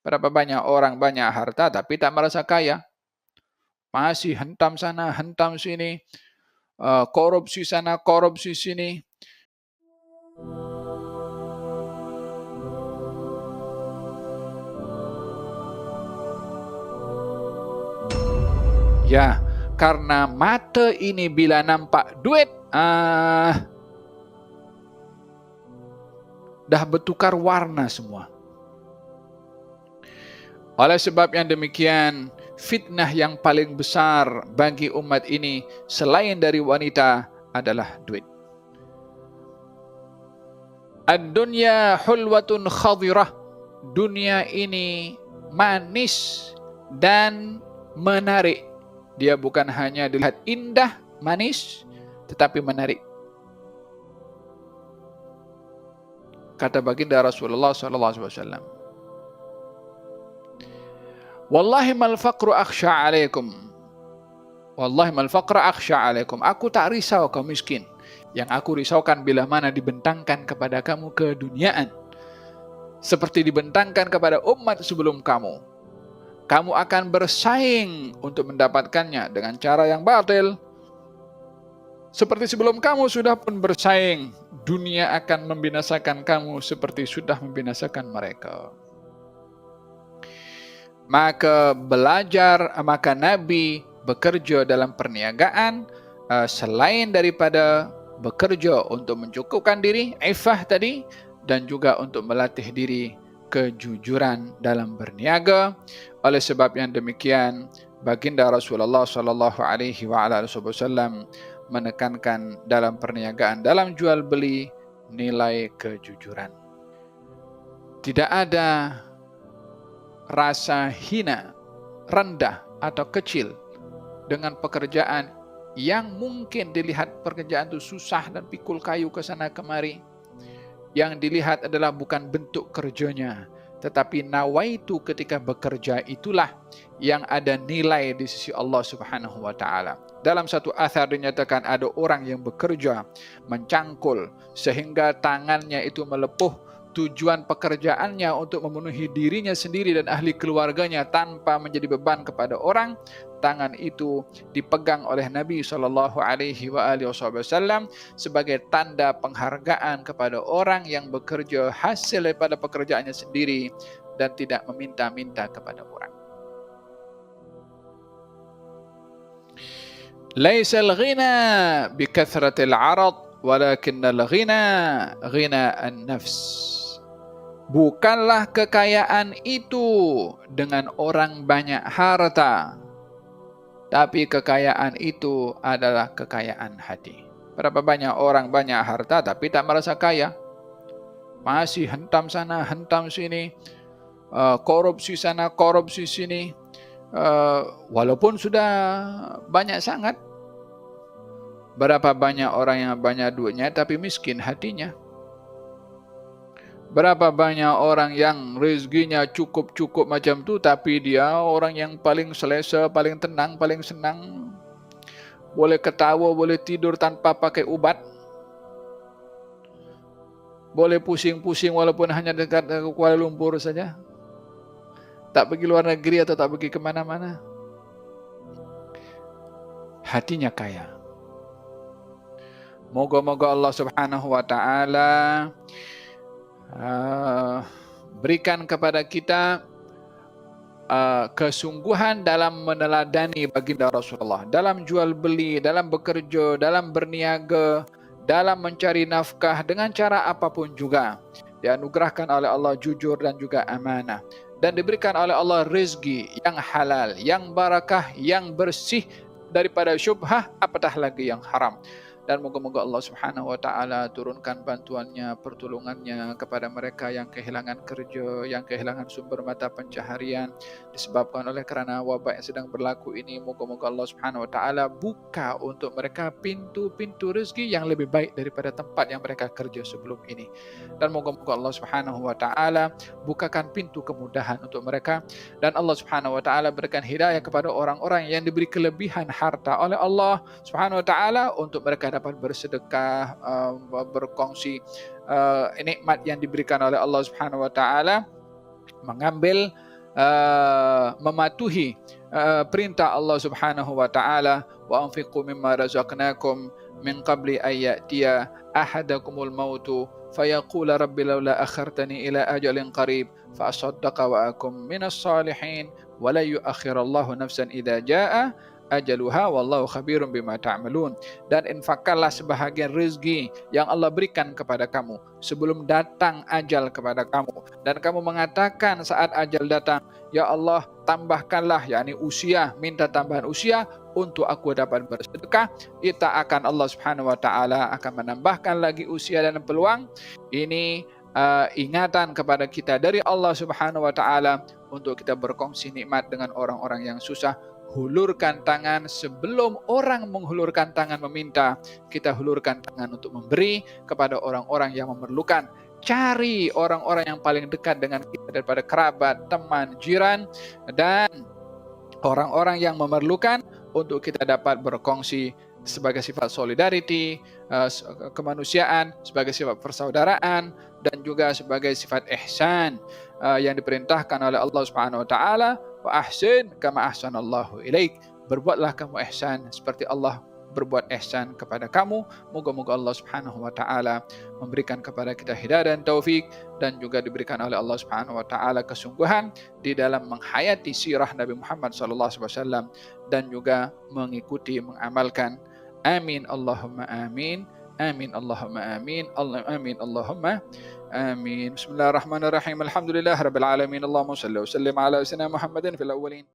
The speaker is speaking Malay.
Berapa banyak orang banyak harta tapi tak merasa kaya. Masih hentam sana, hentam sini, korupsi sana, korupsi sini. Ya, karena mata ini bila nampak duit, dah bertukar warna semua. Oleh sebab yang demikian, fitnah yang paling besar bagi umat ini selain dari wanita adalah duit. Ad-dunya hulwatun khadirah. Dunia ini manis dan menarik. Dia bukan hanya dilihat indah, manis, tetapi menarik. Kata baginda Rasulullah SAW, Wallahi mal faqru akhsha alaikum. Wallahi mal faqra akhsha alaikum. Aku tak risau kau miskin. Yang aku risaukan bila mana dibentangkan kepada kamu keduniaan. Seperti dibentangkan kepada umat sebelum kamu. Kamu akan bersaing untuk mendapatkannya dengan cara yang batil. Seperti sebelum kamu sudah pun bersaing, dunia akan membinasakan kamu seperti sudah membinasakan mereka. Maka Nabi bekerja dalam perniagaan selain daripada bekerja untuk mencukupkan diri, ifah tadi, dan juga untuk melatih diri kejujuran dalam berniaga. Oleh sebab yang demikian, baginda Rasulullah SAW menekankan dalam perniagaan, dalam jual beli, nilai kejujuran. Tidak ada rasa hina, rendah atau kecil dengan pekerjaan yang mungkin dilihat pekerjaan itu susah dan pikul kayu ke sana kemari. Yang dilihat adalah bukan bentuk kerjanya, tetapi nawaitu ketika bekerja itulah yang ada nilai di sisi Allah Subhanahu wa taala. Dalam satu athar dinyatakan ada orang yang bekerja mencangkul sehingga tangannya itu melepuh. Tujuan pekerjaannya untuk memenuhi dirinya sendiri dan ahli keluarganya tanpa menjadi beban kepada orang. Tangan itu dipegang oleh Nabi SAW sebagai tanda penghargaan kepada orang yang bekerja hasil daripada pekerjaannya sendiri dan tidak meminta-minta kepada orang. Laisal ghina bi kathratil 'arad walakinnal ghina ghina an-nafs. Bukanlah kekayaan itu dengan orang banyak harta, tapi kekayaan itu adalah kekayaan hati. Berapa banyak orang banyak harta tapi tak merasa kaya. Masih hentam sana, hentam sini, korupsi sana, korupsi sini. Walaupun sudah banyak sangat. Berapa banyak orang yang banyak duitnya tapi miskin hatinya. Berapa banyak orang yang rezekinya cukup-cukup macam tu tapi dia orang yang paling selesa, paling tenang, paling senang. Boleh ketawa, boleh tidur tanpa pakai ubat. Boleh pusing-pusing walaupun hanya dekat Kuala Lumpur saja. Tak pergi luar negeri atau tak pergi ke mana-mana. Hatinya kaya. Moga-moga Allah Subhanahu wa taala berikan kepada kita kesungguhan dalam meneladani baginda Rasulullah dalam jual beli, dalam bekerja, dalam berniaga, dalam mencari nafkah dengan cara apapun juga. Dianugerahkan oleh Allah jujur dan juga amanah, dan diberikan oleh Allah rezeki yang halal, yang barakah, yang bersih daripada syubhah, apatah lagi yang haram. Dan moga-moga Allah Subhanahu wa taala turunkan bantuannya, pertolongannya kepada mereka yang kehilangan kerja, yang kehilangan sumber mata pencaharian disebabkan oleh kerana wabak yang sedang berlaku ini. Moga-moga Allah Subhanahu wa taala buka untuk mereka pintu-pintu rezeki yang lebih baik daripada tempat yang mereka kerja sebelum ini. Dan moga-moga Allah Subhanahu wa taala bukakan pintu kemudahan untuk mereka, dan Allah Subhanahu wa taala berikan hidayah kepada orang-orang yang diberi kelebihan harta oleh Allah Subhanahu wa taala untuk mereka dapat bersedekah, berkongsi nikmat yang diberikan oleh Allah Subhanahu wa taala, mengambil mematuhi perintah Allah Subhanahu wa taala, wa anfiqu mimma razaqnakum min qabli an ya'tiya ahadakumul mautu fayaqula rabbi laula akhartani ila ajalin qarib fa asaddaqa wa akum minas salihin wa la yu'akhirallahu nafsan idza jaa ajaluha wallahu khabirum bima ta'malun. Dan infakkanlah sebahagian rezeki yang Allah berikan kepada kamu sebelum datang ajal kepada kamu, dan kamu mengatakan saat ajal datang, ya Allah tambahkanlah, yakni usia, minta tambahan usia untuk aku dapat bersedekah. Kita akan Allah Subhanahu wa taala akan menambahkan lagi usia dan peluang. Ini ingatan kepada kita dari Allah Subhanahu wa taala untuk kita berkongsi nikmat dengan orang-orang yang susah. Hulurkan tangan sebelum orang menghulurkan tangan meminta. Kita hulurkan tangan untuk memberi kepada orang-orang yang memerlukan. Cari orang-orang yang paling dekat dengan kita daripada kerabat, teman, jiran, dan orang-orang yang memerlukan untuk kita dapat berkongsi sebagai sifat solidarity, kemanusiaan, sebagai sifat persaudaraan, dan juga sebagai sifat ihsan yang diperintahkan oleh Allah Subhanahu wa taala, wa ahsin kama ahsanallahu ilaik. Berbuatlah kamu ihsan seperti Allah berbuat ihsan kepada kamu. Moga-moga Allah Subhanahu wa taala memberikan kepada kita hidayah dan taufik, dan juga diberikan oleh Allah Subhanahu wa taala kesungguhan di dalam menghayati sirah Nabi Muhammad sallallahu alaihi wasallam dan juga mengikuti, mengamalkan. Amin Allahumma amin. Amin Allahumma amin. Amin Allahumma amin. Bismillahirrahmanirrahim. Alhamdulillahirabbil alamin. Allahumma shalli wa sallim ala sayyidina Muhammadin fil awwalin.